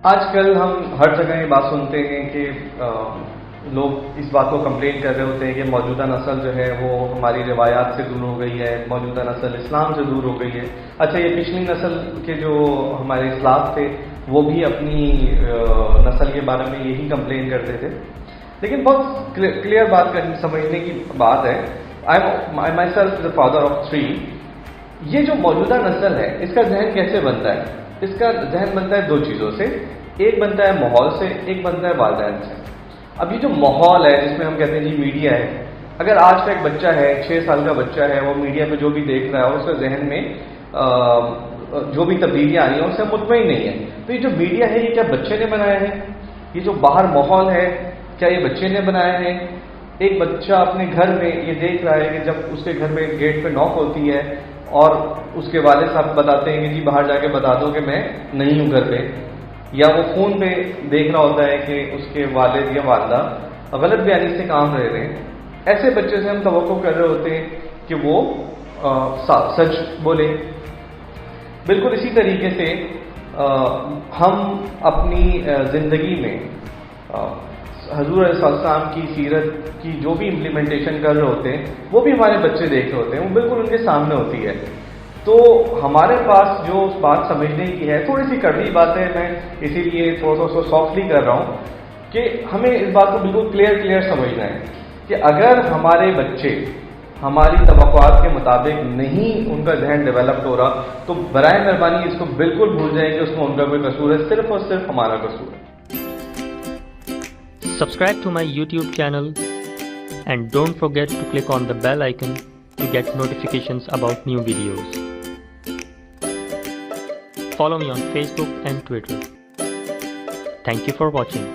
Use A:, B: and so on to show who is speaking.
A: آج کل ہم ہر جگہ یہ بات سنتے ہیں کہ لوگ اس بات کو کمپلین کر رہے ہوتے ہیں کہ موجودہ نسل جو ہے وہ ہماری روایات سے دور ہو گئی ہے، موجودہ نسل اسلام سے دور ہو گئی ہے۔ اچھا، یہ پچھلی نسل کے جو ہمارے اسلاف تھے وہ بھی اپنی نسل کے بارے میں یہی کمپلین کرتے تھے، لیکن بہت کلیئر بات سمجھنے کی بات ہے۔ I myself is a father of 3۔ یہ جو موجودہ نسل ہے اس کا ذہن کیسے بنتا ہے؟ اس کا ذہن بنتا ہے دو چیزوں سے، ایک بنتا ہے ماحول سے، ایک بنتا ہے والدین سے۔ اب یہ جو ماحول ہے جس میں ہم کہتے ہیں جی میڈیا ہے، اگر آج کا ایک بچہ ہے 6 سال کا بچہ ہے، وہ میڈیا پہ جو بھی دیکھ رہا ہے اس کے ذہن میں جو بھی تبدیلیاں آ رہی ہیں اس سے مطمئن نہیں ہے۔ تو یہ جو میڈیا ہے یہ کیا بچے نے بنایا ہے؟ یہ جو باہر ماحول ہے کیا یہ بچے نے بنایا ہے؟ ایک بچہ اپنے گھر میں یہ دیکھ رہا ہے کہ جب اس کے گھر میں گیٹ پہ نوک ہوتی ہے اور اس کے والد صاحب بتاتے ہیں کہ جی باہر جا کے بتا دو کہ میں نہیں ہوں گھر پہ، یا وہ فون پہ دیکھ رہا ہوتا ہے کہ اس کے والد یا والدہ غلط بیانی سے کام رہ رہے ہیں، ایسے بچے سے ہم توقع کر رہے ہوتے ہیں کہ وہ سچ بولے۔ بالکل اسی طریقے سے ہم اپنی زندگی میں حضور علیہ السلام کی سیرت کی جو بھی امپلیمنٹیشن کر رہے ہوتے ہیں وہ بھی ہمارے بچے دیکھ رہے ہوتے ہیں، وہ بالکل ان کے سامنے ہوتی ہے۔ تو ہمارے پاس جو بات سمجھنے کی ہے، تھوڑی سی کڑوی بات ہے، میں اسی لیے تھوڑا سا سافٹلی کر رہا ہوں کہ ہمیں اس بات کو بالکل کلیئر سمجھنا ہے کہ اگر ہمارے بچے ہماری توقعات کے مطابق نہیں ان کا ذہن ڈیولپڈ ہو رہا تو برائے مہربانی اس کو بالکل بھول جائیں کہ اس میں ان کا کوئی قصور ہے، صرف اور صرف ہمارا قصور ہے۔
B: Subscribe to my YouTube channel and don't forget to click on the bell icon to get notifications about new videos. Follow me on Facebook and Twitter. Thank you for watching.